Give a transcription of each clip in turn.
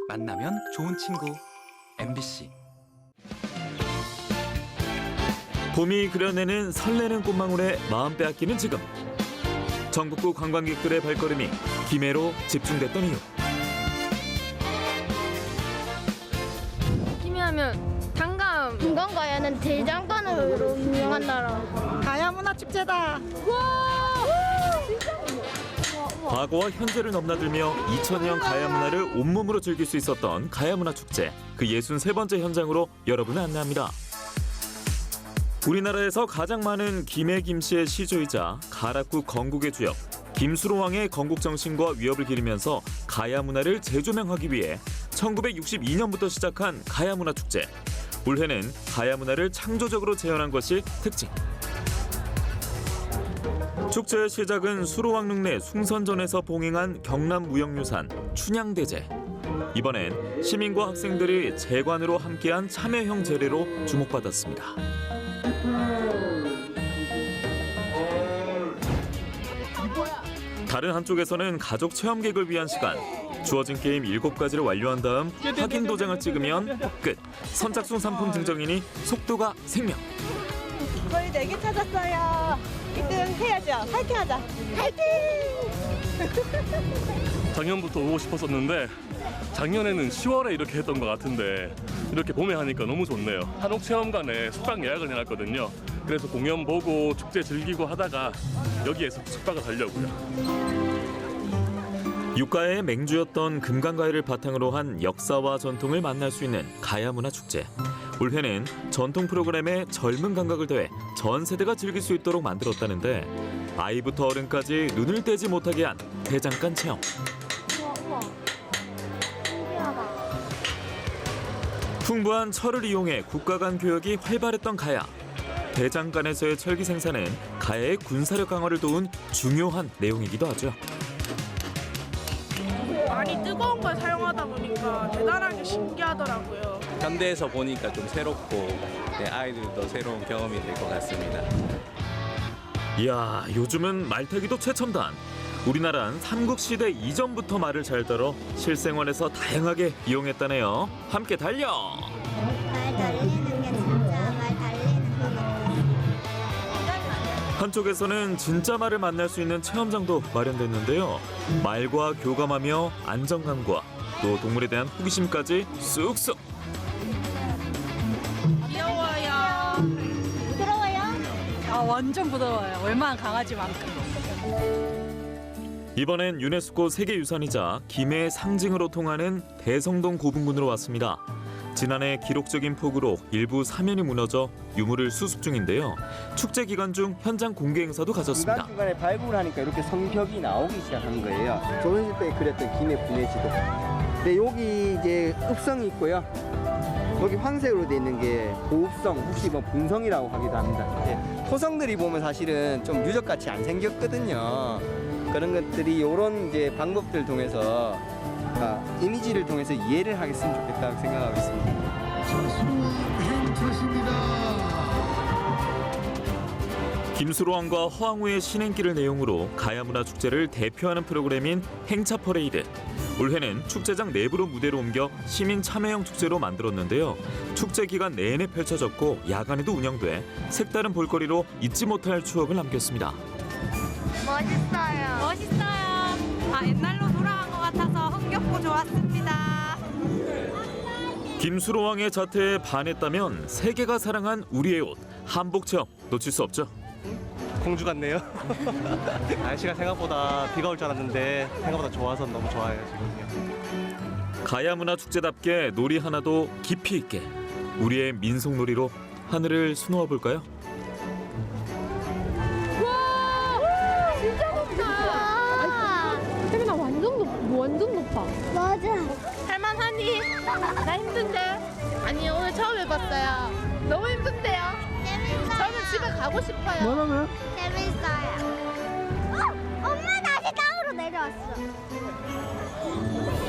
만나면 좋은 친구 MBC. 봄이 그려내는 설레는 꽃망울에 마음 빼앗기는 지금. 전국구 관광객들의 발걸음이 김해로 집중됐던 이유. 김해하면 단감. 금강가야는 대장간으로 유명한 나라. 가야문화축제다. 과거와 현재를 넘나들며 2000년 가야 문화를 온몸으로 즐길 수 있었던 가야문화축제. 그 63번째 현장으로 여러분을 안내합니다. 우리나라에서 가장 많은 김해 김씨의 시조이자 가락구 건국의 주역 김수로왕의 건국 정신과 위협을 기리면서 가야 문화를 재조명하기 위해 1962년부터 시작한 가야문화축제. 올해는 가야 문화를 창조적으로 재현한 것이 특징. 축제의 시작은 수로왕릉내 숭선전에서 봉행한 경남무형유산 춘향대제. 이번엔 시민과 학생들이 재관으로 함께한 참여형 제례로 주목받았습니다. 다른 한쪽에서는 가족 체험객을 위한 시간. 주어진 게임 7가지를 완료한 다음 확인 도장을 찍으면 끝. 선착순 상품 증정이니 속도가 생명. 저희 4개 찾았어요. 1등 해야죠. 파이팅하자. 파이팅! 작년부터 오고 싶었었는데 작년에는 10월에 이렇게 했던 것 같은데 이렇게 봄에 하니까 너무 좋네요. 한옥체험관에 숙박 예약을 해놨거든요. 그래서 공연 보고 축제 즐기고 하다가 여기에서 숙박을 하려고요. 유가의 맹주였던 금강가야를 바탕으로 한 역사와 전통을 만날 수 있는 가야문화축제. 올해는 전통 프로그램에 젊은 감각을 더해 전 세대가 즐길 수 있도록 만들었다는데 아이부터 어른까지 눈을 떼지 못하게 한 대장간 체험. 풍부한 철을 이용해 국가 간 교역이 활발했던 가야. 대장간에서의 철기 생산은 가야의 군사력 강화를 도운 중요한 내용이기도 하죠. 많이 뜨거운 걸 사용하다 보니까 대단하게 신기하더라고요. 현대에서 보니까 좀 새롭고 아이들도 새로운 경험이 될 것 같습니다. 이야, 요즘은 말타기도 최첨단. 우리나라는 삼국시대 이전부터 말을 잘 따라 실생활에서 다양하게 이용했다네요. 함께 달려! 말 달리는 게 진짜 말 달리는 거 같아. 한쪽에서는 진짜 말을 만날 수 있는 체험장도 마련됐는데요. 말과 교감하며 안정감과 또 동물에 대한 호기심까지 쑥쑥. 귀여워요. 부러워요? 완전 부러워요. 얼마나 강아지만큼. 이번엔 유네스코 세계유산이자 김해의 상징으로 통하는 대성동 고분군으로 왔습니다. 지난해 기록적인 폭우로 일부 사면이 무너져 유물을 수습 중인데요. 축제 기간 중 현장 공개 행사도 가졌습니다. 중간중간에 발굴하니까 이렇게 성벽이 나오기 시작한 거예요. 조선시대 때 그렸던 김해 분해지도. 근데 여기 이제 읍성이 있고요. 여기 황색으로 돼 있는 게 보읍성, 혹시 뭐 분성이라고 하기도 합니다. 토성들이 보면 사실은 좀 유적같이 안 생겼거든요. 그런 것들이 이런 이제 방법들 통해서 이미지를 통해서 이해를 하겠으면 좋겠다고 생각하고 있습니다. 김수로왕과 허황우의 신행길을 내용으로 가야문화축제를 대표하는 프로그램인 행차 퍼레이드. 올해는 축제장 내부로 무대로 옮겨 시민 참여형 축제로 만들었는데요. 축제 기간 내내 펼쳐졌고 야간에도 운영돼 색다른 볼거리로 잊지 못할 추억을 남겼습니다. 멋있어요. 멋있어요. 옛날로 돌아간 것 같아서 흥겹고 좋았습니다. 김수로왕의 자태에 반했다면 세계가 사랑한 우리의 옷 한복 체험 놓칠 수 없죠. 공주 같네요. 날씨가 생각보다 비가 올 줄 알았는데 생각보다 좋아서 너무 좋아요 지금요. 가야문화축제답게 놀이 하나도 깊이 있게 우리의 민속놀이로 하늘을 수놓아 볼까요? 진짜 높다. 혜민아 완전 높아. 맞아. 할만하니? 나 힘든데? 아니 오늘 처음 해봤어요. 너무 힘든데요? 재밌어요. 저는 집에 가고 싶어요. 재밌어요. 엄마 다시 땅으로 내려왔어.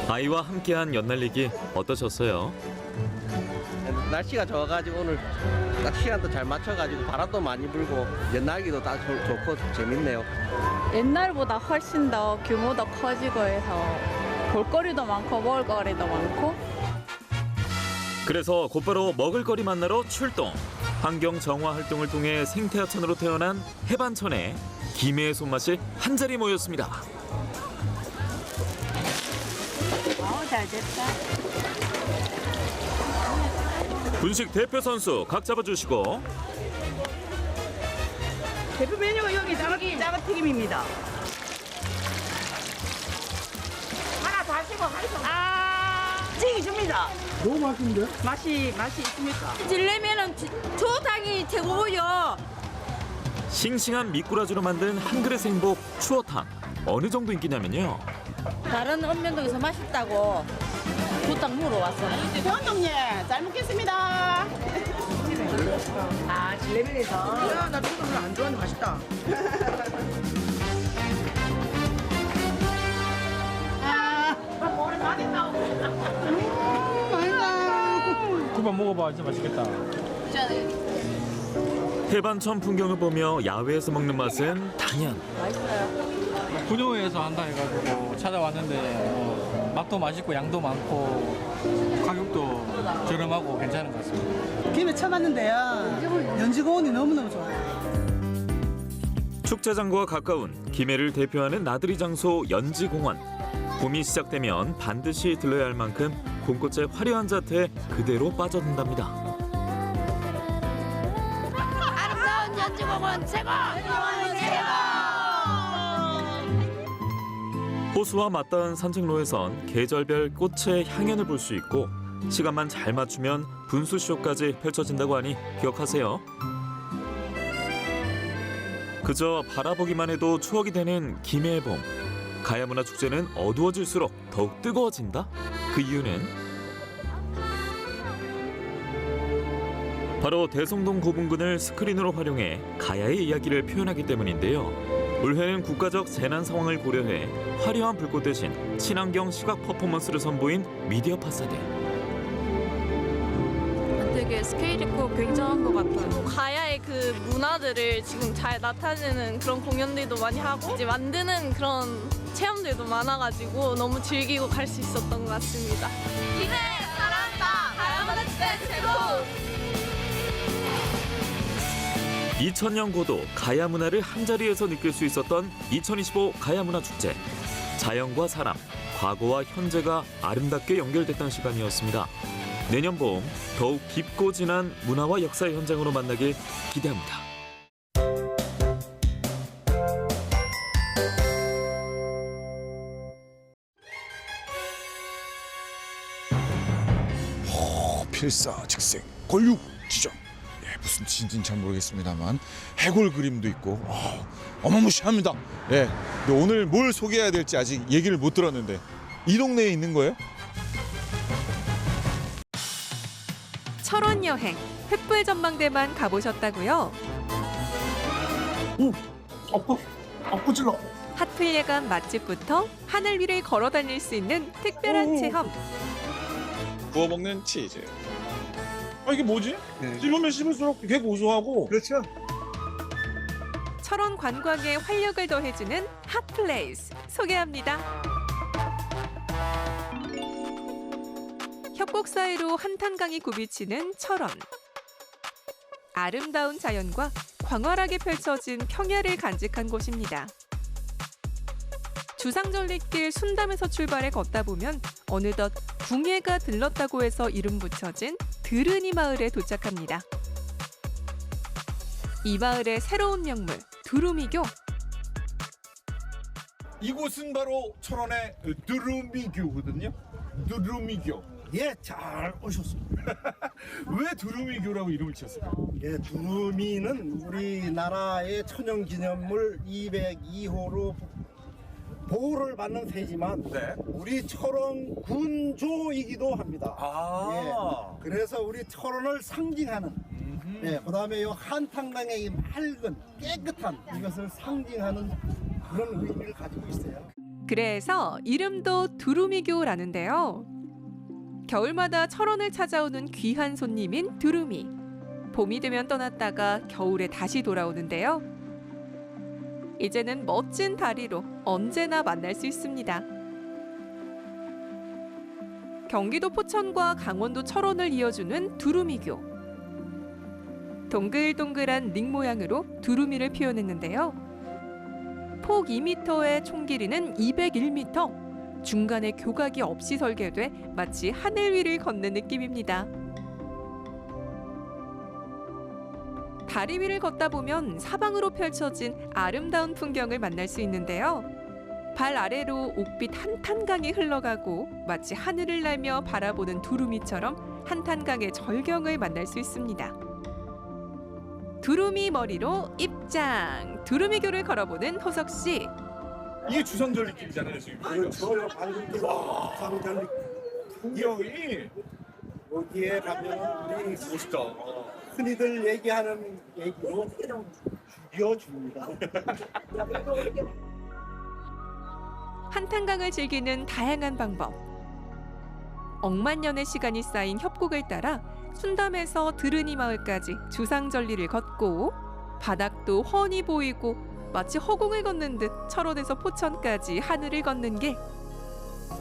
아이와 함께한 연날리기 어떠셨어요? 날씨가 좋아가지고 오늘 딱 시간도 잘 맞춰가지고 바람도 많이 불고 연날기도 딱 좋고 재밌네요. 옛날보다 훨씬 더 규모도 커지고 해서 볼거리도 많고 먹을거리도 많고. 그래서 곧바로 먹을거리 만나러 출동. 환경 정화 활동을 통해 생태하천으로 태어난 해반천에 김해의 손맛이 한자리 모였습니다. 잘 됐다. 분식 대표 선수 각 잡아주시고 대표 메뉴가 여기 짜가튀김입니다. 하나 더 하시고 찌개 줍니다. 너무 맛있는데? 맛이 있습니까? 찔레면은 추어탕이 최고고요. 싱싱한 미꾸라지로 만든 한 그릇 행복 추어탕. 어느 정도 인기냐면요. 다른 읍면동에서 맛있다고 부탁 물어왔어요. 대원동님 잘 먹겠습니다. 진레면에서. 나 저거 별로 안 좋아하는데 맛있다. 두번 먹어봐, 진짜 맛있겠다. 해반천 풍경을 보며 야외에서 먹는 맛은 당연. 분효에서 한다 해가지고 찾아왔는데 맛도 맛있고 양도 많고 가격도 저렴하고 괜찮은 것 같습니다. 김에 쳐봤는데요. 연지공원이 너무너무 좋아요. 축제장과 가까운 김해를 대표하는 나들이 장소 연지공원. 봄이 시작되면 반드시 들러야 할 만큼 봄꽃의 화려한 자태에 그대로 빠져든답니다. 아름다운 연지공원 최고! 호수와 맞닿은 산책로에선 계절별 꽃의 향연을 볼 수 있고 시간만 잘 맞추면 분수쇼까지 펼쳐진다고 하니 기억하세요. 그저 바라보기만 해도 추억이 되는 김해의 봄. 가야문화축제는 어두워질수록 더욱 뜨거워진다? 그 이유는 바로 대성동 고분군을 스크린으로 활용해 가야의 이야기를 표현하기 때문인데요. 올해는 국가적 재난 상황을 고려해 화려한 불꽃 대신 친환경 시각 퍼포먼스를 선보인 미디어 파사드. 되게 스케일 있고 굉장한 것 같아요. 가야의 그 문화들을 지금 잘 나타내는 그런 공연들도 많이 하고 이제 만드는 그런 체험들도 많아가지고 너무 즐기고 갈 수 있었던 것 같습니다. 김해 사랑한다. 가야문화축제 최고. 2000년 고도 가야 문화를 한자리에서 느낄 수 있었던 2025 가야문화축제. 자연과 사람, 과거와 현재가 아름답게 연결됐던 시간이었습니다. 내년 봄 더욱 깊고 진한 문화와 역사의 현장으로 만나길 기대합니다. 필사즉생 권육 지정. 예, 무슨 진진 잘 모르겠습니다만 해골 그림도 있고 어마무시합니다. 예, 근데 오늘 뭘 소개해야 될지 아직 얘기를 못 들었는데 이 동네에 있는 거예요? 철원 여행 횃불 전망대만 가보셨다고요? 오, 아빠 찔러. 핫플 예감 맛집부터 하늘 위를 걸어 다닐 수 있는 특별한 체험. 구워 먹는 치즈. 이게 뭐지? 씹으면 씹을수록 되게 고소하고. 그렇죠. 철원 관광에 활력을 더해주는 핫플레이스 소개합니다. 협곡 사이로 한탄강이 굽이치는 철원. 아름다운 자연과 광활하게 펼쳐진 평야를 간직한 곳입니다. 주상절리길 순담에서 출발해 걷다 보면 어느덧 궁예가 들렀다고 해서 이름 붙여진 드르니 마을에 도착합니다. 이 마을의 새로운 명물 두루미교. 이곳은 바로 철원의 두루미교거든요. 두루미교. 예, 잘 오셨습니다. 왜 두루미교라고 이름을 지었어요? 예, 두루미는 우리나라의 천연기념물 202호로 보호를 받는 새지만 우리 철원 군조이기도 합니다. 예, 그래서 우리 철원을 상징하는 예, 그다음에 이 한탄강의 이 맑은 깨끗한 이것을 상징하는 그런 의미를 가지고 있어요. 그래서 이름도 두루미교라는데요. 겨울마다 철원을 찾아오는 귀한 손님인 두루미. 봄이 되면 떠났다가 겨울에 다시 돌아오는데요. 이제는 멋진 다리로 언제나 만날 수 있습니다. 경기도 포천과 강원도 철원을 이어주는 두루미교. 동글동글한 링 모양으로 두루미를 표현했는데요. 폭 2m의 총 길이는 201m. 중간에 교각이 없이 설계돼 마치 하늘 위를 걷는 느낌입니다. 다리 위를 걷다 보면 사방으로 펼쳐진 아름다운 풍경을 만날 수 있는데요. 발 아래로 옥빛 한탄강이 흘러가고 마치 하늘을 날며 바라보는 두루미처럼 한탄강의 절경을 만날 수 있습니다. 두루미 머리로 입장! 두루미교를 걸어보는 호석 씨. 이게 주상절리길이잖아요 지금. 그렇죠. 방금 주상절리. 여기 여기에 가면 우리 멋있다. 흔히들 얘기하는 얘기로 죽여줍니다. 한탄강을 즐기는 다양한 방법. 억만 년의 시간이 쌓인 협곡을 따라 순담에서 드르니 마을까지 주상절리를 걷고 바닥도 훤히 보이고 마치 허공을 걷는 듯 철원에서 포천까지 하늘을 걷는 길.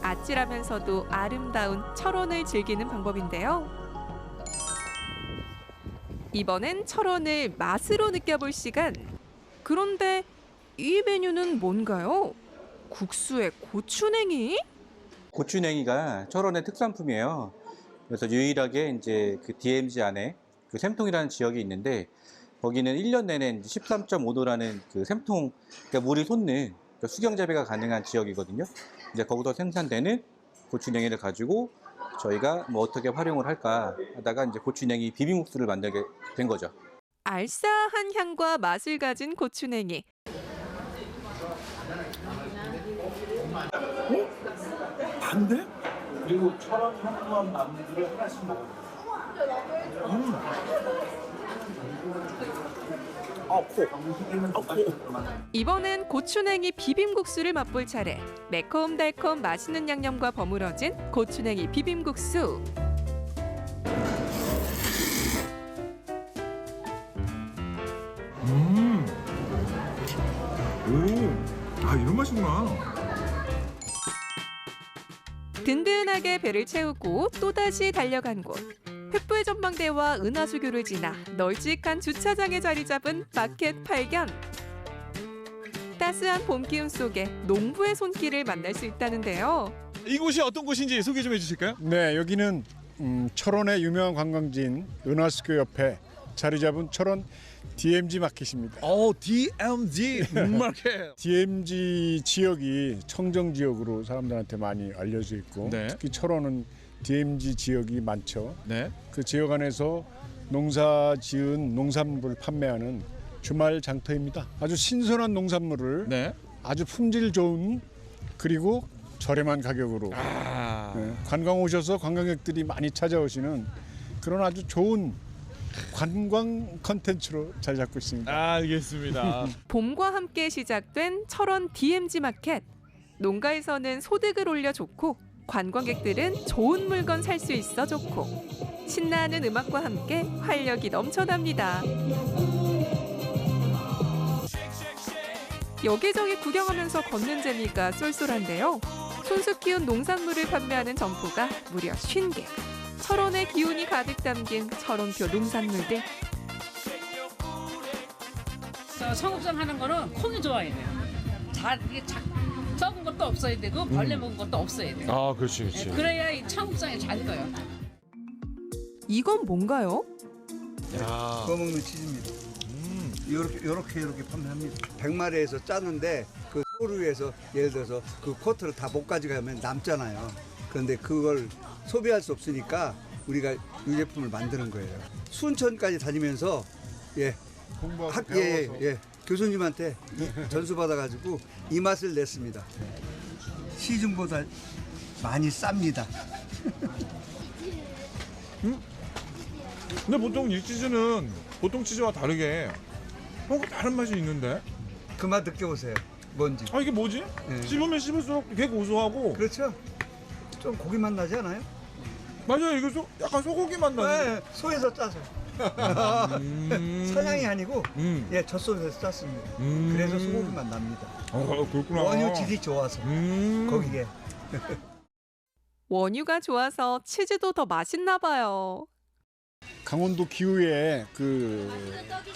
아찔하면서도 아름다운 철원을 즐기는 방법인데요. 이번엔 철원을 맛으로 느껴볼 시간. 그런데 이 메뉴는 뭔가요? 국수에 고추냉이? 고추냉이가 철원의 특산품이에요. 그래서 유일하게 이제 그 DMZ 안에 그 샘통이라는 지역이 있는데 거기는 1년 내내 13.5도라는 그 샘통, 그러니까 물이 솟는 수경 재배가 가능한 지역이거든요. 이제 거기서 생산되는 고추냉이를 가지고 저희가 뭐 어떻게 활용을 할까 하다가 이제 고추냉이 비빔국수를 만들게 된 거죠. 알싸한 향과 맛을 가진 고추냉이. 반대? 그리고 철원 현무암 나무들을 하나씩 먹어요. 이번엔 고추냉이 비빔국수를 맛볼 차례. 매콤달콤 맛있는 양념과 버무려진 고추냉이 비빔국수. 이런 맛이구나. 든든하게 배를 채우고 또다시 달려간 곳. 횃불 전망대와 은하수교를 지나 널찍한 주차장에 자리 잡은 마켓 발견. 따스한 봄 기운 속에 농부의 손길을 만날 수 있다는데요. 이곳이 어떤 곳인지 소개 좀 해주실까요? 네, 여기는 철원의 유명한 관광지인 은하수교 옆에 자리 잡은 철원 DMZ 마켓입니다. DMZ 마켓. DMZ 지역이 청정 지역으로 사람들한테 많이 알려져 있고 네. 특히 철원은 DMZ 지역이 많죠. 네. 그 지역 안에서 농사 지은 농산물을 판매하는 주말 장터입니다. 아주 신선한 농산물을 네. 아주 품질 좋은 그리고 저렴한 가격으로 네, 관광 오셔서 관광객들이 많이 찾아오시는 그런 아주 좋은 관광 컨텐츠로 잘 잡고 있습니다. 알겠습니다. 봄과 함께 시작된 철원 DMZ 마켓. 농가에서는 소득을 올려 좋고 관광객들은 좋은 물건 살 수 있어 좋고 신나는 음악과 함께 활력이 넘쳐납니다. 여기저기 구경하면서 걷는 재미가 쏠쏠한데요. 손수 키운 농산물을 판매하는 점포가 무려 50개. 철원의 기운이 가득 담긴 철원표 농산물들. 청국장 하는 거는 콩이 좋아야 돼요. 이게 썩은 것도 없어야 되고 벌레 먹은 것도 없어야 돼요. 그렇지, 그렇지. 그래야 이 청국장이 잘 떠요. 이건 뭔가요? 꺼먹는 치즈입니다. 이렇게 판매합니다. 100마리에서 짜는데 그 소류에서 예를 들어서 그 코트를 다 못 가져가면 남잖아요. 그런데 그걸 소비할 수 없으니까 우리가 유제품을 만드는 거예요. 순천까지 다니면서 교수님한테 전수 받아가지고 이 맛을 냈습니다. 시중보다 많이 쌉니다. 근데 보통 이 치즈는 보통 치즈와 다르게 뭔가 다른 맛이 있는데. 그 맛 느껴보세요. 뭔지. 이게 뭐지? 씹으면 씹을수록 되게 고소하고. 그렇죠. 좀 고기 맛 나지 않아요? 맞아요. 이거 약간 소고기 맛 나는데. 네, 소에서 짜서. 사냥이 아니고 젖소에서 짰습니다. 그래서 소고기 맛 납니다. 그렇구나. 원유 질이 좋아서 거기에. 원유가 좋아서 치즈도 더 맛있나 봐요. 강원도 기후에 그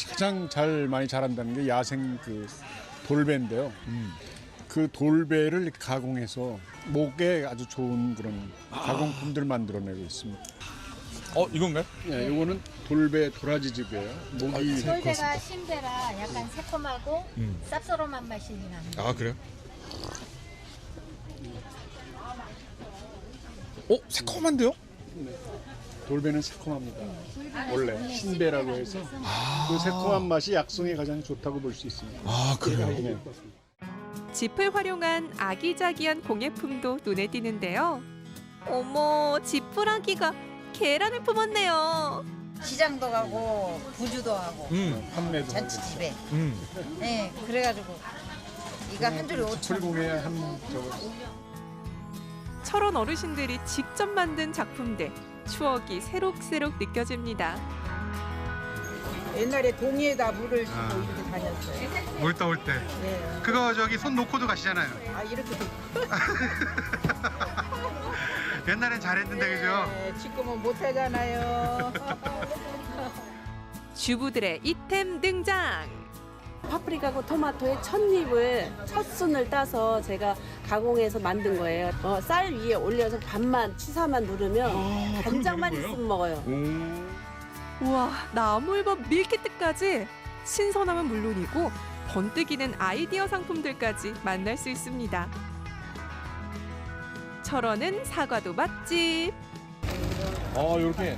가장 잘 많이 자란다는 게 야생 그 돌배인데요. 그 돌배를 가공해서 목에 아주 좋은 그런 가공품들 만들어내고 있습니다. 이건가요? 네, 이거는 돌배 도라지즙이에요. 목이 돌배가 신배라 약간 새콤하고 쌉싸름한 맛이 납니다. 아, 그래요? 새콤한데요? 돌배는 새콤합니다. 원래 신배라고 해서 그 새콤한 맛이 약성에 가장 좋다고 볼 수 있습니다. 아, 그래요? 네. 짚을 활용한 아기자기한 공예품도 눈에 띄는데요. 어머, 지푸라기가 계란을 품었네요. 시장도 가고 부주도 하고 판매도 잔치집에. 네, 그래가지고 이거 한 줄에 5천. 철공에 한 저거. 철원 어르신들이 직접 만든 작품들, 추억이 새록새록 느껴집니다. 옛날에 동이에다 물을 주고 이렇게 다녔어요. 물 떠올 때. 네. 그거 저기 손 놓고도 가시잖아요. 아 이렇게 돼. 옛날엔 잘했는데 그죠? 네, 지금은 못 하잖아요. 주부들의 이템 등장. 파프리카하고 토마토의 찻잎을 첫순을 따서 제가 가공해서 만든 거예요. 쌀 위에 올려서 반만 치사만 누르면 간장만 있으면 먹어요. 우와, 나물밥 밀키트까지 신선함은 물론이고 번뜩이는 아이디어 상품들까지 만날 수 있습니다. 철원은 사과도 맛집. 이렇게.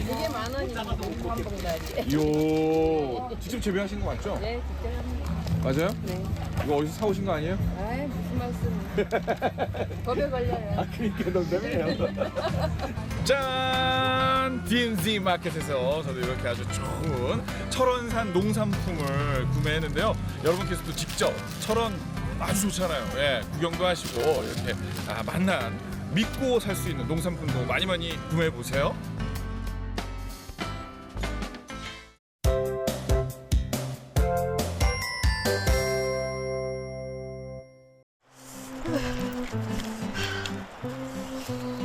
이게 10,000원이고 한 봉다리. 이야, 직접 재배하신 거 맞죠? 네, 직접 합니다. 맞아요? 네. 이거 어디서 사오신 거 아니에요? 아이 무슨 말씀? 법에 걸려요. 그러니까 농담이에요. 짠! DMZ 마켓에서 저도 이렇게 아주 좋은 철원산 농산품을 구매했는데요. 여러분께서도 직접 철원 아주 좋잖아요. 예, 구경도 하시고 이렇게 만난 믿고 살 수 있는 농산품도 많이 구매해 보세요.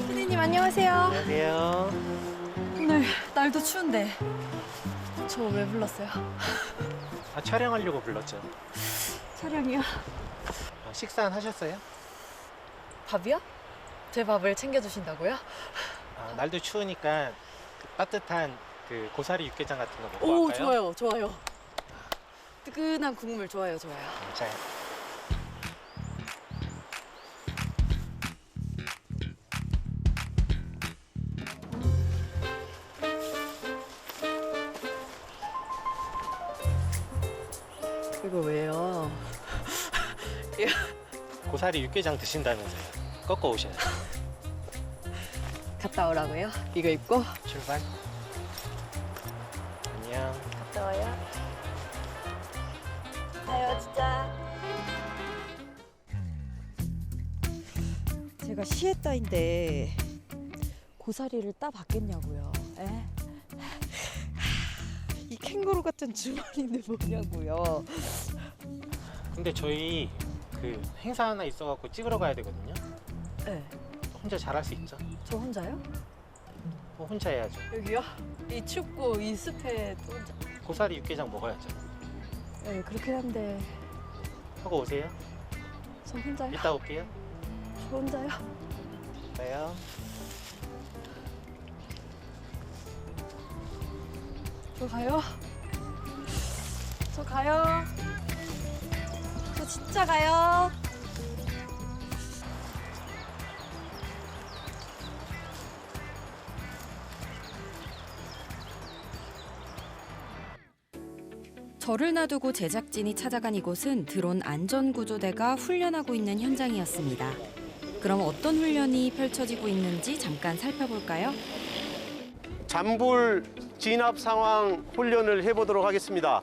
피디님 안녕하세요. 안녕하세요. 오늘 날도 추운데 저 왜 불렀어요? 촬영하려고 불렀죠. 촬영이요? 식사는 하셨어요? 밥이요? 제 밥을 챙겨주신다고요? 날도 추우니까 그 따뜻한 그 고사리 육개장 같은 거 먹고 오 갈까요? 좋아요. 뜨끈한 국물 좋아요. 자, 이거 왜요? 고사리 육개장 드신다면서요. 꺾어 오셔요. 갔다 오라고요? 이거 입고? 출발. 안녕. 갔다 와요. 가요 진짜. 제가 시에따인데 고사리를 따 받겠냐고요. 에? 이 캥거루 같은 주머니는 뭐냐고요. 근데 저희 그 행사 하나 있어갖고 찍으러 가야 되거든요. 네. 혼자 잘할 수 있죠? 저 혼자요? 혼자 해야죠. 여기요? 이 춥고 이 습해 또 혼자. 고사리 육개장 먹어야죠. 네, 그렇긴 한데 하고 오세요. 저 혼자요? 이따 올게요. 저 혼자요? 이따요. 저 가요? 저 가요? 저 진짜 가요? 저를 놔두고 제작진이 찾아간 이곳은 드론 안전구조대가 훈련하고 있는 현장이었습니다. 그럼 어떤 훈련이 펼쳐지고 있는지 잠깐 살펴볼까요? 잔불 진압 상황 훈련을 해보도록 하겠습니다.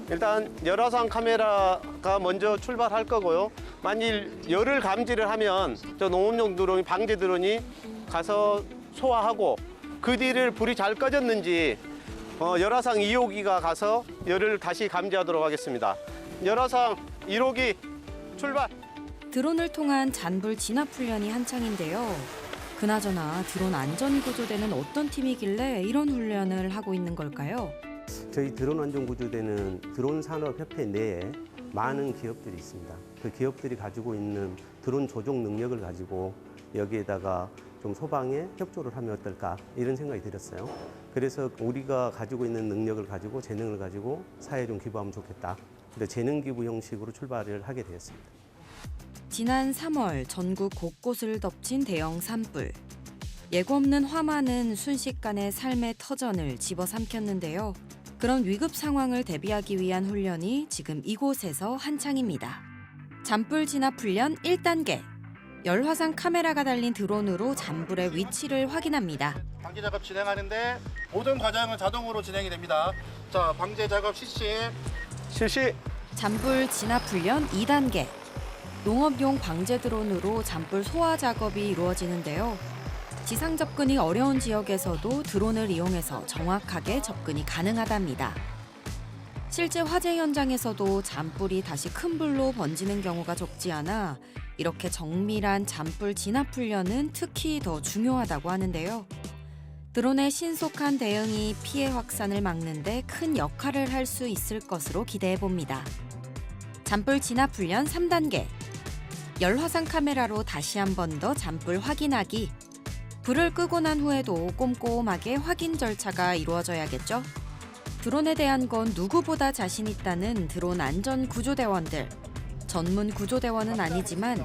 일단 열화상 카메라가 먼저 출발할 거고요. 만일 열을 감지를 하면 저 농업용 드론이 방제 드론이 가서 소화하고 그 뒤를 불이 잘 꺼졌는지 열화상 2호기가 가서 열을 다시 감지하도록 하겠습니다. 열화상 1호기 출발! 드론을 통한 잔불 진압 훈련이 한창인데요. 그나저나 드론 안전구조대는 어떤 팀이길래 이런 훈련을 하고 있는 걸까요? 저희 드론 안전구조대는 드론 산업협회 내에 많은 기업들이 있습니다. 그 기업들이 가지고 있는 드론 조종 능력을 가지고 여기에다가 좀 소방에 협조를 하면 어떨까 이런 생각이 들었어요. 그래서 우리가 가지고 있는 능력을 가지고 재능을 가지고 사회에 좀 기부하면 좋겠다. 그래서 재능 기부 형식으로 출발을 하게 되었습니다. 지난 3월 전국 곳곳을 덮친 대형 산불. 예고 없는 화만은 순식간에 삶의 터전을 집어삼켰는데요. 그런 위급 상황을 대비하기 위한 훈련이 지금 이곳에서 한창입니다. 잔불 진압 훈련 1단계. 열화상 카메라가 달린 드론으로 잔불의 위치를 확인합니다. 방제 작업 진행하는데 모든 과정은 자동으로 진행이 됩니다. 자, 방제 작업 실시. 잔불 진압 훈련 2단계. 농업용 방제 드론으로 잔불 소화 작업이 이루어지는데요. 지상 접근이 어려운 지역에서도 드론을 이용해서 정확하게 접근이 가능하답니다. 실제 화재 현장에서도 잔불이 다시 큰 불로 번지는 경우가 적지 않아 이렇게 정밀한 잔불 진압 훈련은 특히 더 중요하다고 하는데요. 드론의 신속한 대응이 피해 확산을 막는 데 큰 역할을 할 수 있을 것으로 기대해 봅니다. 잔불 진압 훈련 3단계. 열화상 카메라로 다시 한 번 더 잔불 확인하기. 불을 끄고 난 후에도 꼼꼼하게 확인 절차가 이루어져야겠죠. 드론에 대한 건 누구보다 자신 있다는 드론 안전 구조대원들. 전문 구조대원은 아니지만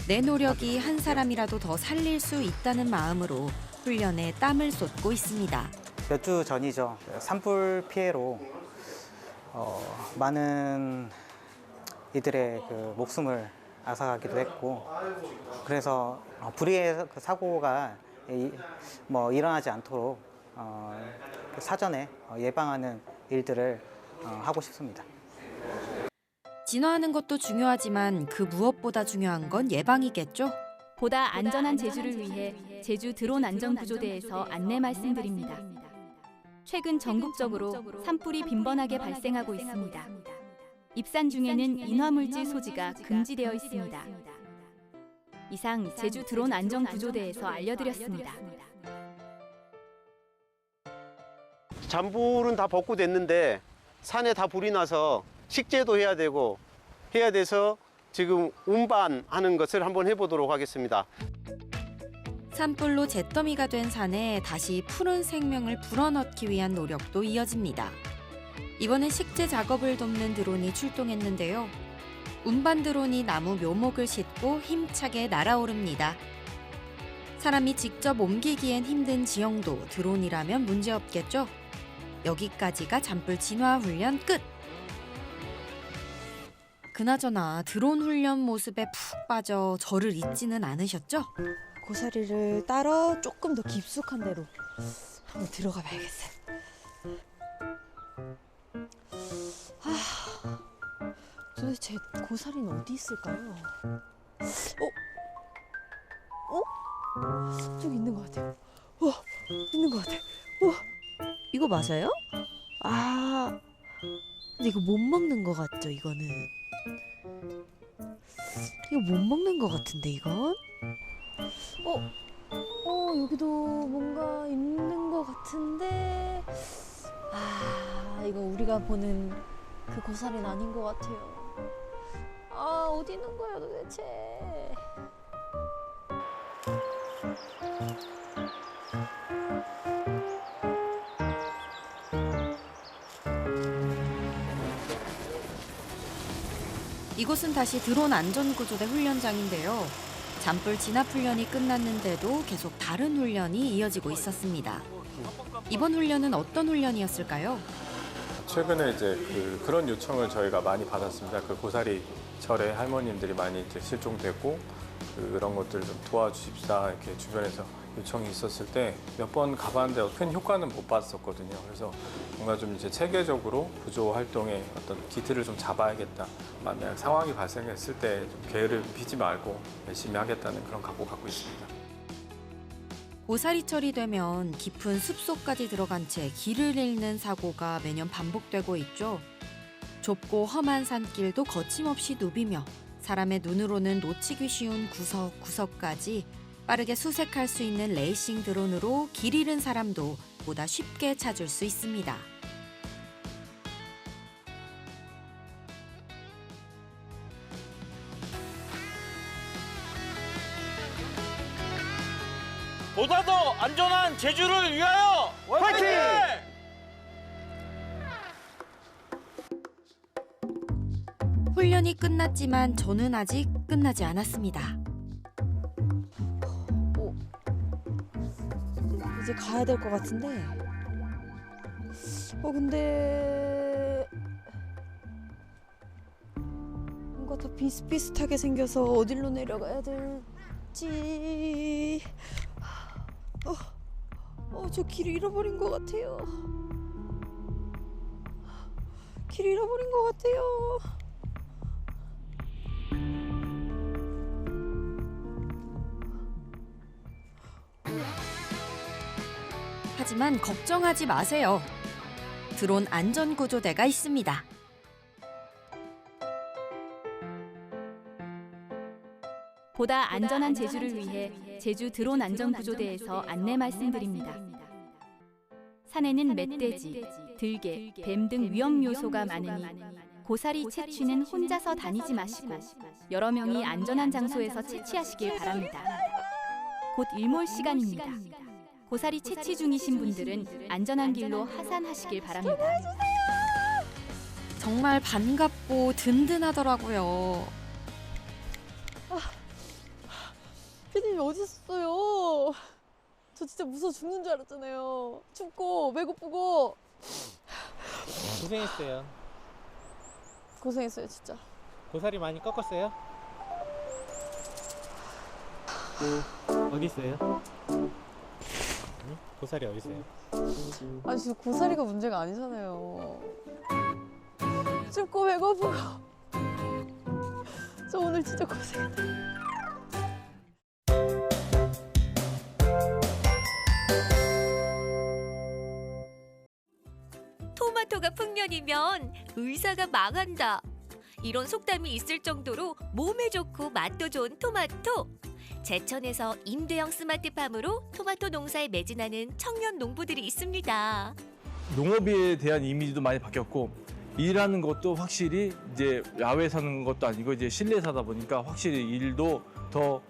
내 노력이 한 사람이라도 더 살릴 수 있다는 마음으로 훈련에 땀을 쏟고 있습니다. 몇 주 전이죠. 산불 피해로 많은 이들의 그 목숨을 앗아가기도 했고, 그래서 불의의 그 사고가 일어나지 않도록 사전에 예방하는 일들을 하고 싶습니다. 진화하는 것도 중요하지만 그 무엇보다 중요한 건 예방이겠죠? 보다 안전한 제주를 위해 제주 드론 안전구조대에서 안내 말씀드립니다. 최근 전국적으로 산불이 빈번하게 발생하고 있습니다. 입산 중에는 인화물질 소지가 금지되어 있습니다. 이상 제주 드론 안전구조대에서 알려드렸습니다. 잔불은 다 복구됐는데 산에 다 불이 나서 식재도 해야 되고 해야 돼서 지금 운반하는 것을 한번 해보도록 하겠습니다. 산불로 잿더미가 된 산에 다시 푸른 생명을 불어넣기 위한 노력도 이어집니다. 이번엔 식재 작업을 돕는 드론이 출동했는데요. 운반 드론이 나무 묘목을 싣고 힘차게 날아오릅니다. 사람이 직접 옮기기엔 힘든 지형도 드론이라면 문제없겠죠? 여기까지가 잔불 진화 훈련 끝! 그나저나 드론 훈련 모습에 푹 빠져 저를 잊지는 않으셨죠? 고사리를 따러 조금 더 깊숙한 데로 한번 들어가 봐야겠어요. 도대체 고사리는 어디 있을까요? 저기 있는 것 같아요. 있는 것 같아. 이거 맞아요? 근데 이거 못 먹는 것 같죠, 이거는? 이거 못 먹는 것 같은데, 이건? 여기도 뭔가 있는 것 같은데. 이거 우리가 보는 그 고사리는 아닌 것 같아요. 어디 있는 거예요, 도대체? 이곳은 다시 드론 안전구조대 훈련장인데요. 잔불 진압 훈련이 끝났는데도 계속 다른 훈련이 이어지고 있었습니다. 이번 훈련은 어떤 훈련이었을까요? 최근에 이제 그런 요청을 저희가 많이 받았습니다. 그 고사리 절에 할머님들이 많이 이제 실종되고 그런 것들 좀 도와주십사 이렇게 주변에서 요청이 있었을 때 몇 번 가봤는데 큰 효과는 못 봤었거든요. 그래서 뭔가 좀 이제 체계적으로 구조 활동에 어떤 기틀을 좀 잡아야겠다. 만약 상황이 발생했을 때 좀 게으를 피지 말고 열심히 하겠다는 그런 각오 갖고 있습니다. 고사리철이 되면 깊은 숲속까지 들어간 채 길을 잃는 사고가 매년 반복되고 있죠. 좁고 험한 산길도 거침없이 누비며 사람의 눈으로는 놓치기 쉬운 구석구석까지 빠르게 수색할 수 있는 레이싱 드론으로 길 잃은 사람도 보다 쉽게 찾을 수 있습니다. 보다 더 안전한 제주를 위하여 화이팅! 훈련이 끝났지만 저는 아직 끝나지 않았습니다. 이제 가야 될 것 같은데. 근데 뭔가 다 비슷비슷하게 생겨서 어디로 내려가야 될지. 저 길을 잃어버린 것 같아요. 길 잃어버린 것 같아요. 하지만 걱정하지 마세요. 드론 안전구조대가 있습니다. 보다 안전한 제주를 위해 제주 드론 안전구조대에서 안내 말씀드립니다. 산에는 멧돼지, 들개, 뱀 등 위험 요소가 많으니 고사리 채취는 혼자서 다니지 마시고 여러 명이 안전한 장소에서 채취하시길 바랍니다. 곧 일몰 시간입니다. 고사리 채취 중이신 분들은 안전한 길로 하산하시길 바랍니다. 정말 반갑고 든든하더라고요. 피디님 어디 있었어요? 저 진짜 무서워 죽는 줄 알았잖아요. 춥고 배고프고. 고생했어요. 고생했어요 진짜. 고사리 많이 꺾었어요? 어디 있어요? 응? 고사리 어디 있어요? 아니 진짜 고사리가 문제가 아니잖아요. 춥고 배고프고. 저 오늘 진짜 고생했다. 토마토가 풍년이면 의사가 망한다. 이런 속담이 있을 정도로 몸에 좋고 맛도 좋은 토마토. 제천에서 임대형 스마트팜으로 토마토 농사에 매진하는 청년 농부들이 있습니다. 농업에 대한 이미지도 많이 바뀌었고 일하는 것도 확실히 이제 야외 사는 것도 아니고 이제 실내 사다 보니까 확실히 일도 더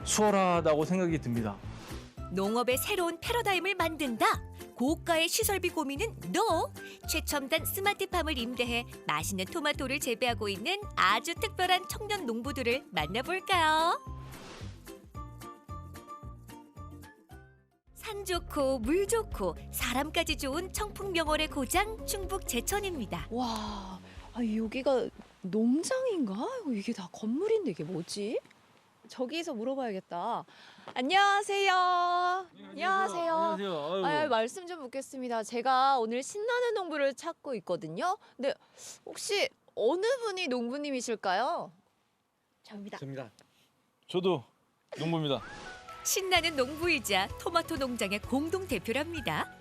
수월하다고 생각이 듭니다. 농업의 새로운 패러다임을 만든다. 고가의 시설비 고민은 너! 최첨단 스마트팜을 임대해 맛있는 토마토를 재배하고 있는 아주 특별한 청년 농부들을 만나볼까요? 산 좋고 물 좋고 사람까지 좋은 청풍명월의 고장 충북 제천입니다. 와, 여기가 농장인가? 이게 다 건물인데 이게 뭐지? 저기서 물어봐야겠다. 안녕하세요. 안녕하세요. 안녕하세요. 말씀 좀 묻겠습니다. 제가 오늘 신나는 농부를 찾고 있거든요. 근데 혹시 어느 분이 농부님이실까요? 저입니다. 저도 농부입니다. 신나는 농부이자 토마토 농장의 공동 대표랍니다.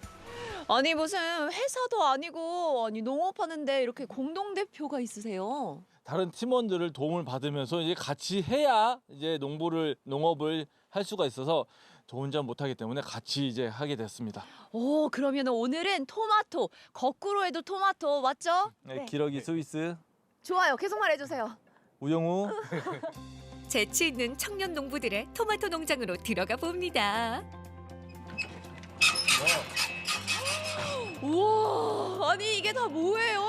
아니 무슨 회사도 아니고 농업하는데 이렇게 공동 대표가 있으세요? 다른 팀원들을 도움을 받으면서 이제 같이 해야 이제 농업을 할 수가 있어서 저 혼자 못하기 때문에 같이 이제 하게 됐습니다. 오, 그러면 오늘은 토마토, 거꾸로 해도 토마토 맞죠? 네. 기러기 스위스. 좋아요. 계속 말해주세요. 우영우. 재치 있는 청년 농부들의 토마토 농장으로 들어가 봅니다. 우와, 아니 이게 다 뭐예요?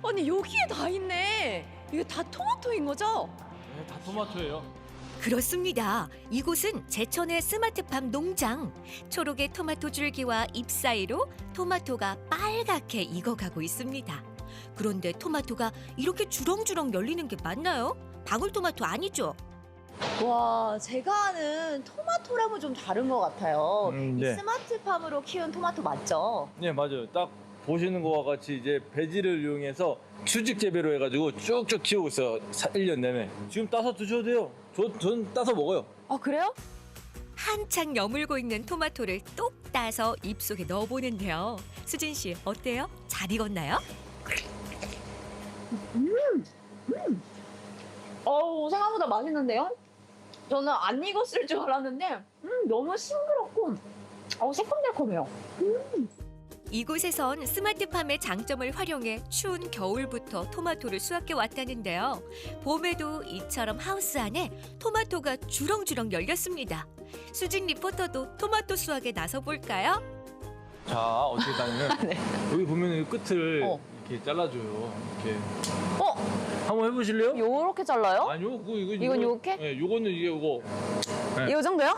아니 여기에 다 있네. 이게 다 토마토인 거죠? 네, 다 토마토예요. 그렇습니다. 이곳은 제천의 스마트팜 농장. 초록의 토마토 줄기와 잎 사이로 토마토가 빨갛게 익어가고 있습니다. 그런데 토마토가 이렇게 주렁주렁 열리는 게 맞나요? 방울토마토 아니죠? 와, 제가 아는 토마토랑은 좀 다른 것 같아요. 네. 이 스마트팜으로 키운 토마토 맞죠? 네, 맞아요. 딱 보시는 것과 같이 이제 배지를 이용해서 수직 재배로 해가지고 쭉쭉 키우고 있어요. 1년 내내. 지금 따서 드셔도 돼요. 전 따서 먹어요. 아, 그래요? 한창 여물고 있는 토마토를 똑 따서 입속에 넣어보는데요. 수진 씨, 어때요? 잘 익었나요? 생각보다 맛있는데요? 저는 안 익었을 줄 알았는데 너무 싱그럽고 새콤달콤해요. 이곳에선 스마트팜의 장점을 활용해 추운 겨울부터 토마토를 수확해 왔다는데요. 봄에도 이처럼 하우스 안에 토마토가 주렁주렁 열렸습니다. 수진 리포터도 토마토 수확에 나서 볼까요? 자, 어떻게 따냐면 여기 보면 이 끝을 이렇게 잘라줘요. 이렇게. 한번 해보실래요? 요렇게 잘라요? 아니요, 이건 요렇게? 네, 요거는 이게 요거. 네. 이 정도요?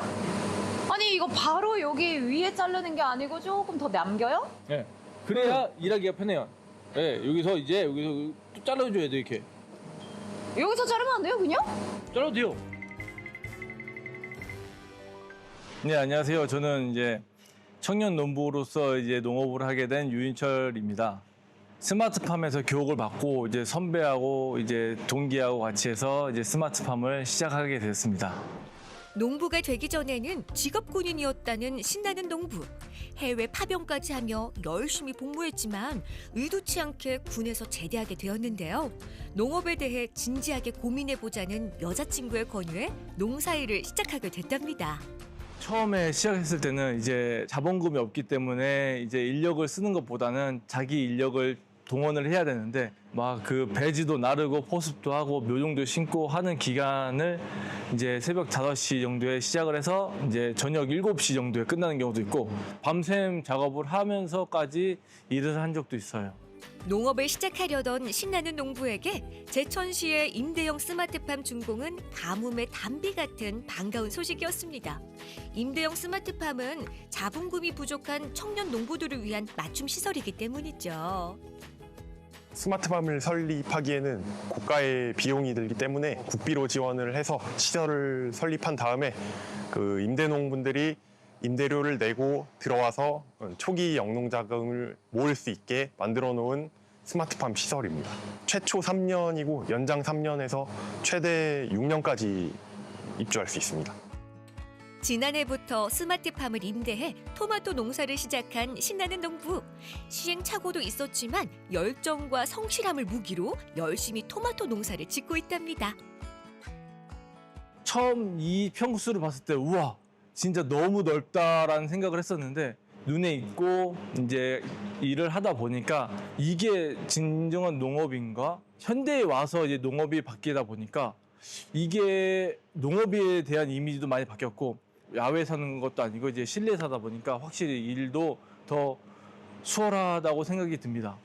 아니 이거 바로 여기 위에 자르는 게 아니고 조금 더 남겨요? 네. 그래야 일하기가 편해요. 네, 여기서 또 잘라줘야 돼 이렇게. 여기서 자르면 안 돼요, 그냥? 잘라도 돼요. 네, 안녕하세요. 저는 이제 청년 농부로서 이제 농업을 하게 된 유인철입니다. 스마트팜에서 교육을 받고 이제 선배하고 이제 동기하고 같이 해서 이제 스마트팜을 시작하게 됐습니다. 농부가 되기 전에는 직업군인이었다는 신나는 농부. 해외 파병까지 하며 열심히 복무했지만 의도치 않게 군에서 제대하게 되었는데요. 농업에 대해 진지하게 고민해보자는 여자친구의 권유에 농사일을 시작하게 됐답니다. 처음에 시작했을 때는 이제 자본금이 없기 때문에 이제 인력을 쓰는 것보다는 자기 인력을 동원을 해야 되는데 막 그 배지도 나르고 포습도 하고 묘종도 심고 하는 기간을 이제 새벽 5시 정도에 시작을 해서 이제 저녁 7시 정도에 끝나는 경우도 있고 밤샘 작업을 하면서까지 일을 한 적도 있어요. 농업을 시작하려던 신나는 농부에게 제천시의 임대형 스마트팜 준공은 가뭄의 단비 같은 반가운 소식이었습니다. 임대형 스마트팜은 자본금이 부족한 청년 농부들을 위한 맞춤 시설이기 때문이죠. 스마트팜을 설립하기에는 고가의 비용이 들기 때문에 국비로 지원을 해서 시설을 설립한 다음에 그 임대농분들이 임대료를 내고 들어와서 초기 영농자금을 모을 수 있게 만들어 놓은 스마트팜 시설입니다. 최초 3년이고 연장 3년에서 최대 6년까지 입주할 수 있습니다. 지난해부터 스마트팜을 임대해 토마토 농사를 시작한 신나는 농부. 시행착오도 있었지만 열정과 성실함을 무기로 열심히 토마토 농사를 짓고 있답니다. 처음 이 평수를 봤을 때 우와 진짜 너무 넓다라는 생각을 했었는데 눈에 익고 이제 일을 하다 보니까 이게 진정한 농업인가? 현대에 와서 이제 농업이 바뀌다 보니까 이게 농업에 대한 이미지도 많이 바뀌었고 야외 사는 것도 아니고 이제 실내 사다 보니까 확실히 일도 더 수월하다고 생각이 듭니다.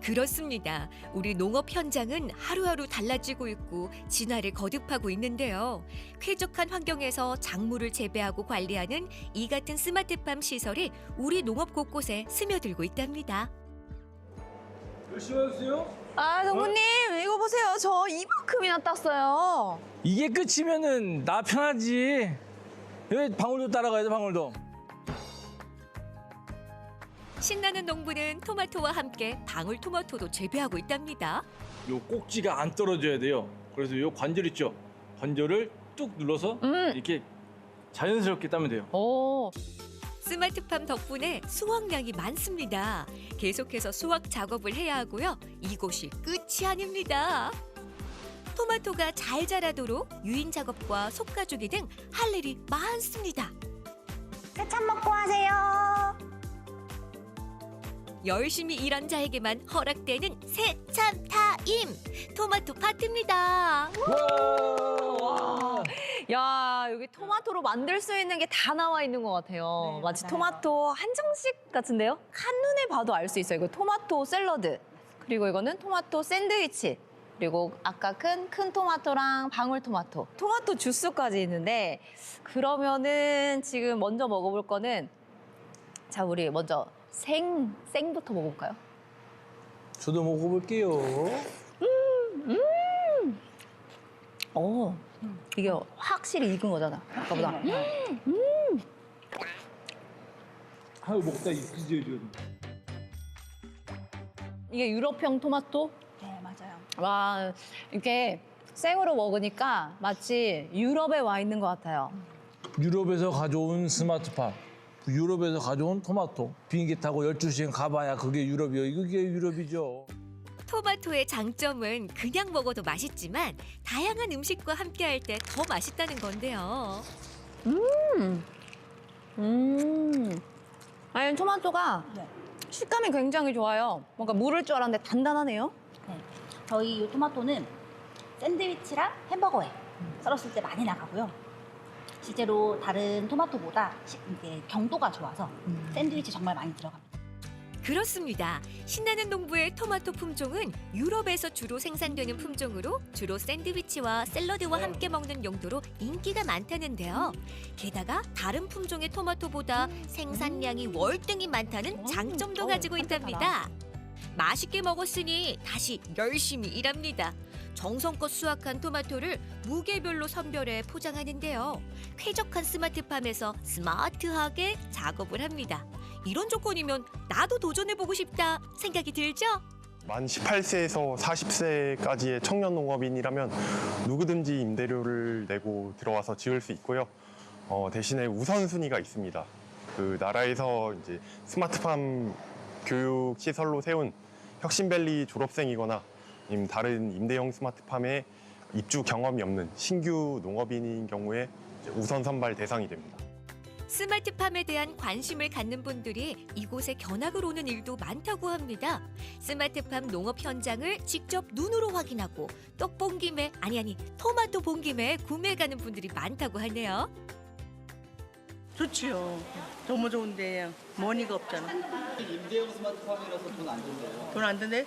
그렇습니다. 우리 농업 현장은 하루하루 달라지고 있고 진화를 거듭하고 있는데요. 쾌적한 환경에서 작물을 재배하고 관리하는 이 같은 스마트팜 시설이 우리 농업 곳곳에 스며들고 있답니다. 열심히 하세요. 아, 농부님 이거 보세요. 저 이만큼이나 땄어요. 이게 끝이면은 나 편하지. 여기 방울도 따라가야 돼, 방울도. 신나는 농부는 토마토와 함께 방울토마토도 재배하고 있답니다. 요 꼭지가 안 떨어져야 돼요. 그래서 요 관절 있죠? 관절을 뚝 눌러서 이렇게 자연스럽게 따면 돼요. 오. 스마트팜 덕분에 수확량이 많습니다. 계속해서 수확 작업을 해야 하고요. 이곳이 끝이 아닙니다. 토마토가 잘 자라도록 유인 작업과 속가주기 등 할 일이 많습니다. 새참 먹고 하세요. 열심히 일한 자에게만 허락되는 새참 타임! 토마토 파트입니다. 와. 야, 여기 토마토로 만들 수 있는 게 다 나와 있는 것 같아요. 마치 맞아요. 토마토 한정식 같은데요? 한눈에 봐도 알 수 있어요. 이거 토마토 샐러드, 그리고 이거는 토마토 샌드위치, 그리고 아까 큰 토마토랑 방울토마토, 토마토 주스까지 있는데, 그러면은 지금 먼저 먹어볼 거는, 자, 우리 먼저 생부터 먹어볼까요? 저도 먹어볼게요. 이게 확실히 익은 거잖아, 아까보다. 아유 먹다 익히죠. 이게 유럽형 토마토? 네, 맞아요. 와, 이렇게 생으로 먹으니까 마치 유럽에 와 있는 것 같아요. 유럽에서 가져온 스마트팜, 유럽에서 가져온 토마토. 비행기 타고 12시간 가봐야 그게 유럽이에요. 이게 유럽이죠. 토마토의 장점은 그냥 먹어도 맛있지만 다양한 음식과 함께할 때 더 맛있다는 건데요. 아니 토마토가 식감이 굉장히 좋아요. 뭔가 물을 줄 알았는데 단단하네요. 네. 저희 이 토마토는 샌드위치랑 햄버거에 썰었을 때 많이 나가고요. 실제로 다른 토마토보다 이게 경도가 좋아서 샌드위치 정말 많이 들어갑니다. 그렇습니다. 신나는 농부의 토마토 품종은 유럽에서 주로 생산되는 품종으로 주로 샌드위치와 샐러드와 함께 먹는 용도로 인기가 많다는데요. 게다가 다른 품종의 토마토보다 생산량이 월등히 많다는 장점도 가지고 있답니다. 맛있게 먹었으니 다시 열심히 일합니다. 정성껏 수확한 토마토를 무게별로 선별해 포장하는데요. 쾌적한 스마트팜에서 스마트하게 작업을 합니다. 이런 조건이면 나도 도전해보고 싶다 생각이 들죠? 만 18세에서 40세까지의 청년 농업인이라면 누구든지 임대료를 내고 들어와서 지을 수 있고요. 대신에 우선순위가 있습니다. 그 나라에서 이제 스마트팜 교육 시설로 세운 혁신밸리 졸업생이거나 다른 임대형 스마트팜에 입주 경험이 없는 신규 농업인인 경우에 우선 선발 대상이 됩니다. 스마트팜에 대한 관심을 갖는 분들이 이곳에 견학을 오는 일도 많다고 합니다. 스마트팜 농업 현장을 직접 눈으로 확인하고 떡 본 김에 토마토 본 김에 구매해 가는 분들이 많다고 하네요. 좋지요. 너무 좋은데 머니가 없잖아. 임대형 스마트팜이라서 돈 안 든대요. 돈 안 드네?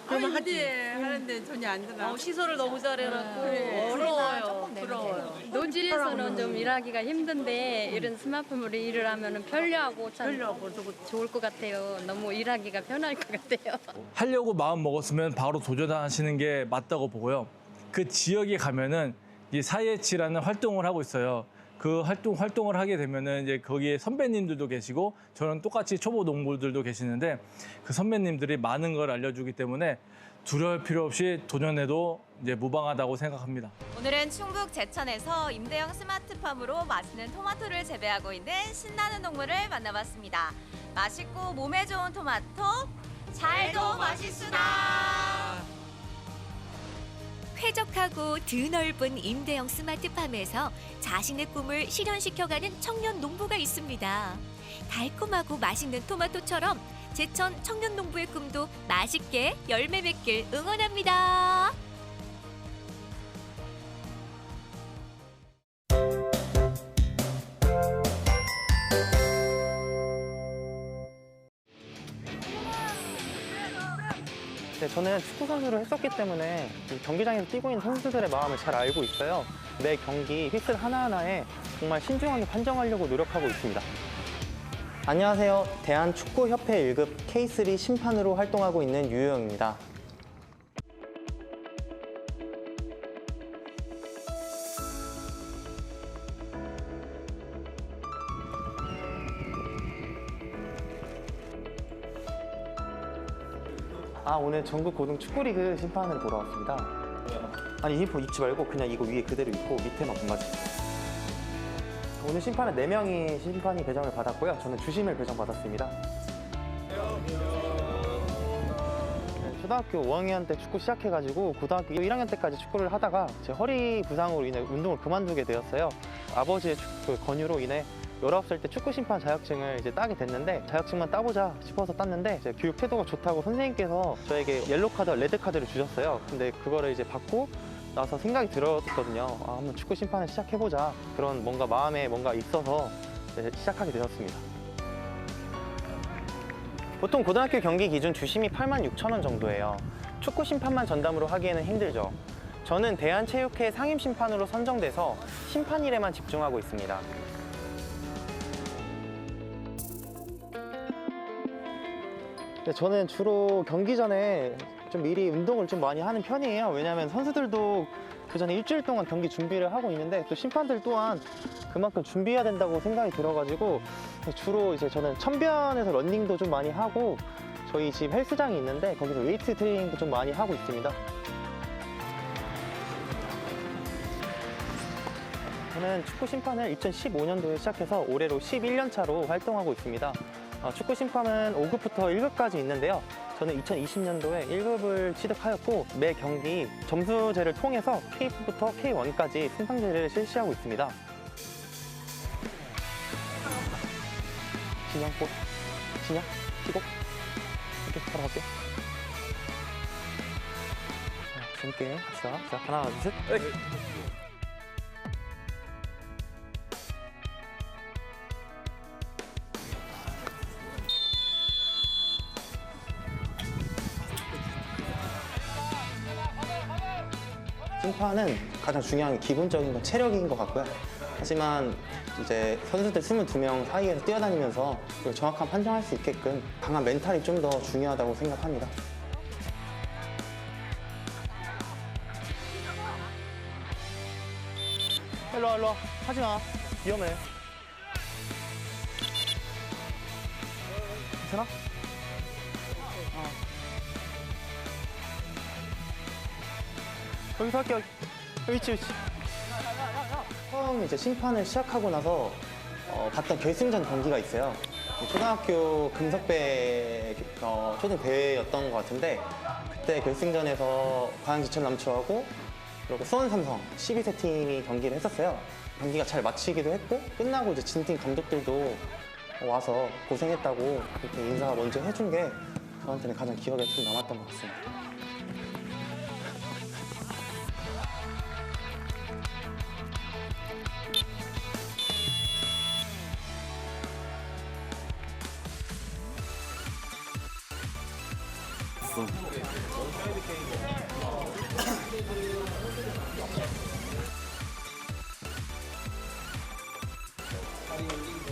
그러면 하지. 하는데 돈이 안 드나? 시설을 너무 잘해놨고 부러워요. 부러워요. 노질에서는 좀 일하기가 힘든데 이런 스마트팜으로 일을 하면 편리하고 참 좋을 것 같아요. 너무 일하기가 편할 것 같아요. 하려고 마음 먹었으면 바로 도전하시는 게 맞다고 보고요. 그 지역에 가면은 이 사예치라는 활동을 하고 있어요. 그 활동을 하게 되면은 이제 거기에 선배님들도 계시고 저는 똑같이 초보 농부들도 계시는데 그 선배님들이 많은 걸 알려주기 때문에 두려울 필요 없이 도전해도 이제 무방하다고 생각합니다. 오늘은 충북 제천에서 임대형 스마트팜으로 맛있는 토마토를 재배하고 있는 신나는 농부를 만나봤습니다. 맛있고 몸에 좋은 토마토, 잘도 맛있수다. 쾌적하고 드넓은 임대형 스마트팜에서 자신의 꿈을 실현시켜가는 청년 농부가 있습니다. 달콤하고 맛있는 토마토처럼 제천 청년 농부의 꿈도 맛있게 열매 맺길 응원합니다. 네, 저는 축구 선수를 했었기 때문에 경기장에서 뛰고 있는 선수들의 마음을 잘 알고 있어요. 매 경기 휘슬 하나하나에 정말 신중하게 판정하려고 노력하고 있습니다. 안녕하세요. 대한축구협회 1급 K3 심판으로 활동하고 있는 유효영입니다. 오늘 전국 고등 축구리그 심판을 보러 왔습니다. 아니 유니폼 입지 말고 그냥 이거 위에 그대로 입고 밑에만 본받지. 오늘 심판은 4명이 심판이 배정을 받았고요. 저는 주심을 배정받았습니다. 초등학교 5학년 때 축구 시작해가지고 고등학교 1학년 때까지 축구를 하다가 제 허리 부상으로 인해 운동을 그만두게 되었어요. 아버지의 권유로 인해 19살 때 축구 심판 자격증을 이제 따게 됐는데 자격증만 따보자 싶어서 땄는데 이제 교육 태도가 좋다고 선생님께서 저에게 옐로 카드, 레드 카드를 주셨어요. 근데 그거를 이제 받고 나서 생각이 들었거든요. 한번 축구 심판을 시작해보자. 그런 뭔가 마음에 뭔가 있어서 시작하게 되었습니다. 보통 고등학교 경기 기준 주심이 86,000원 정도예요. 축구 심판만 전담으로 하기에는 힘들죠. 저는 대한체육회 상임심판으로 선정돼서 심판 일에만 집중하고 있습니다. 저는 주로 경기 전에 좀 미리 운동을 좀 많이 하는 편이에요. 왜냐하면 선수들도 그 전에 일주일 동안 경기 준비를 하고 있는데 또 심판들 또한 그만큼 준비해야 된다고 생각이 들어가지고 주로 이제 저는 천변에서 런닝도 좀 많이 하고 저희 집 헬스장이 있는데 거기서 웨이트 트레이닝도 좀 많이 하고 있습니다. 저는 축구 심판을 2015년도에 시작해서 올해로 11년 차로 활동하고 있습니다. 축구 심판은 5급부터 1급까지 있는데요. 저는 2020년도에 1급을 취득하였고 매 경기 점수제를 통해서 K4부터 K1까지 승강제를 실시하고 있습니다. 진영, 곧. 진영, 키고. 이렇게 바로 갈게요. 자, 재밌게 합시다. 자, 하나, 둘, 셋. 심판은 가장 중요한 기본적인 건 체력인 것 같고요. 하지만 이제 선수들 22명 사이에서 뛰어다니면서 정확한 판정할 수 있게끔 강한 멘탈이 좀 더 중요하다고 생각합니다. 일로 와, 일로 와. 하지 마. 위험해. 괜찮아? 여기서 할게요. 위치. 처음 이제 심판을 시작하고 나서 봤던 결승전 경기가 있어요. 초등학교 금석배 초등 대회였던 것 같은데 그때 결승전에서 광양지천 남초하고 그리고 수원삼성 12세 팀이 경기를 했었어요. 경기가 잘 마치기도 했고 끝나고 이제 진팀 감독들도 와서 고생했다고 이렇게 인사 먼저 해준 게 저한테는 가장 기억에 좀 남았던 것 같습니다.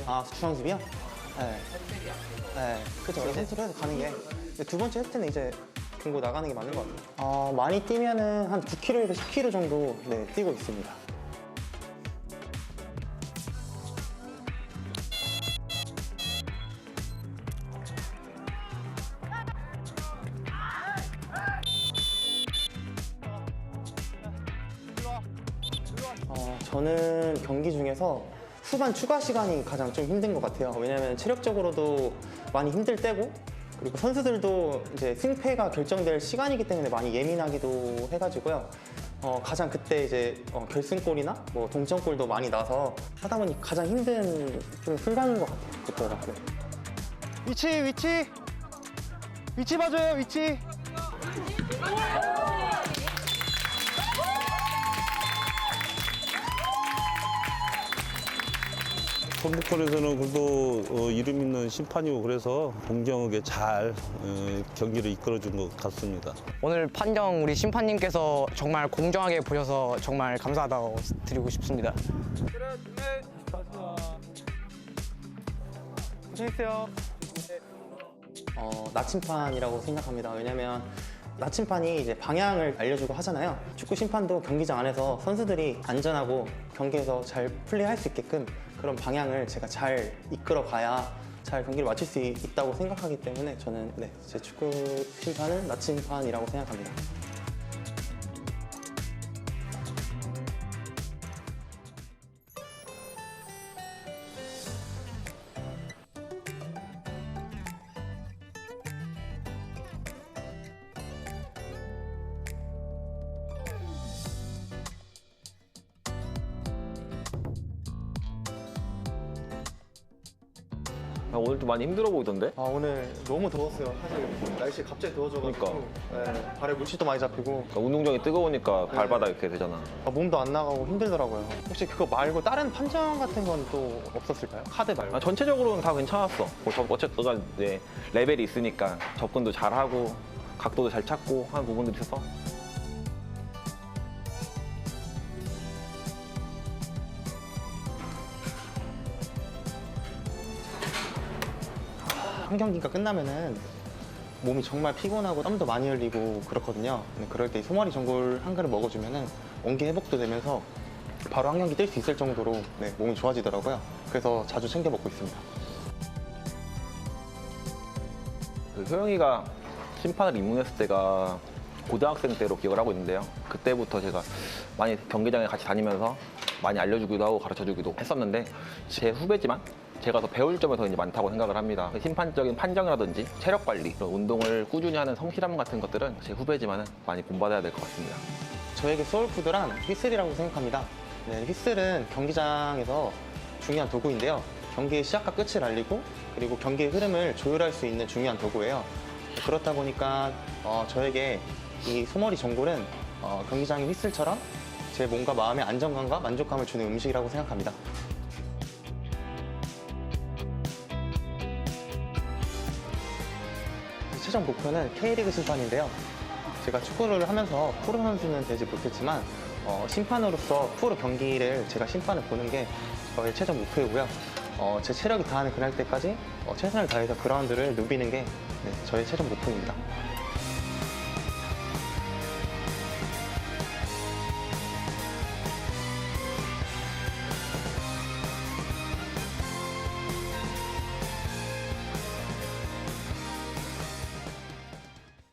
아, 수상습이요? 네. 네, 그죠. 선수를 가는 게. 두 번째 혜택는 이제 경고 나가는 게 맞는 것 같아요. 많이 뛰면은 한 9km에서 10km 정도 네, 뛰고 있습니다. 저는 경기 중에서 후반 추가 시간이 가장 좀 힘든 것 같아요. 왜냐하면 체력적으로도 많이 힘들 때고 그리고 선수들도 이제 승패가 결정될 시간이기 때문에 많이 예민하기도 해가지고요. 가장 그때 이제 결승골이나 뭐 동점골도 많이 나서 하다 보니 가장 힘든 좀 순간인 것 같아요. 그때가. 네. 위치 봐줘요. 위치. 전북권에서는 그래도 이름 있는 심판이고 그래서 공정하게 잘 경기를 이끌어준 것 같습니다. 오늘 판정 우리 심판님께서 정말 공정하게 보셔서 정말 감사하다고 드리고 싶습니다. 고생했어요. 나침판이라고 생각합니다. 왜냐면 나침판이 이제 방향을 알려주고 하잖아요. 축구 심판도 경기장 안에서 선수들이 안전하고 경기에서 잘 플레이할 수 있게끔 그런 방향을 제가 잘 이끌어 가야 잘 경기를 마칠 수 있다고 생각하기 때문에 저는 제 축구 심판은 나침판이라고 생각합니다. 오늘 좀 많이 힘들어 보이던데? 오늘 너무 더웠어요. 사실 날씨 갑자기 더워져가지고 네, 발에 물집도 많이 잡히고 운동장이 뜨거우니까 발바닥 이렇게 되잖아. 몸도 안 나가고 힘들더라고요. 혹시 그거 말고 다른 판정 같은 건 또 없었을까요? 카드 말고? 전체적으로는 다 괜찮았어. 어쨌든 이제 레벨이 있으니까 접근도 잘하고 각도도 잘 찾고 하는 부분들이 있어서 한 경기가 끝나면은 몸이 정말 피곤하고 땀도 많이 흘리고 그렇거든요. 그럴 때 소머리 전골 한 그릇 먹어주면은 원기 회복도 되면서 바로 한 경기 뛸 수 있을 정도로 몸이 좋아지더라고요. 그래서 자주 챙겨 먹고 있습니다. 효영이가 심판을 입문했을 때가 고등학생 때로 기억을 하고 있는데요. 그때부터 제가 많이 경기장에 같이 다니면서 많이 알려주기도 하고 가르쳐주기도 했었는데 제 후배지만 제가 더 배울 점이 더 이제 많다고 생각을 합니다. 심판적인 판정이라든지 체력 관리, 운동을 꾸준히 하는 성실함 같은 것들은 제 후배지만 많이 본받아야 될 것 같습니다. 저에게 소울푸드란 휘슬이라고 생각합니다. 네, 휘슬은 경기장에서 중요한 도구인데요. 경기의 시작과 끝을 알리고 그리고 경기의 흐름을 조율할 수 있는 중요한 도구예요. 그렇다 보니까 저에게 이 소머리 전골은 경기장의 휘슬처럼 제 몸과 마음의 안정감과 만족감을 주는 음식이라고 생각합니다. 최종 목표는 K리그 심판인데요. 제가 축구를 하면서 프로 선수는 되지 못했지만 심판으로서 프로 경기를 제가 심판을 보는 게 저의 최종 목표이고요. 제 체력이 다하는 그날 때까지 최선을 다해서 그라운드를 누비는 게 저의 최종 목표입니다.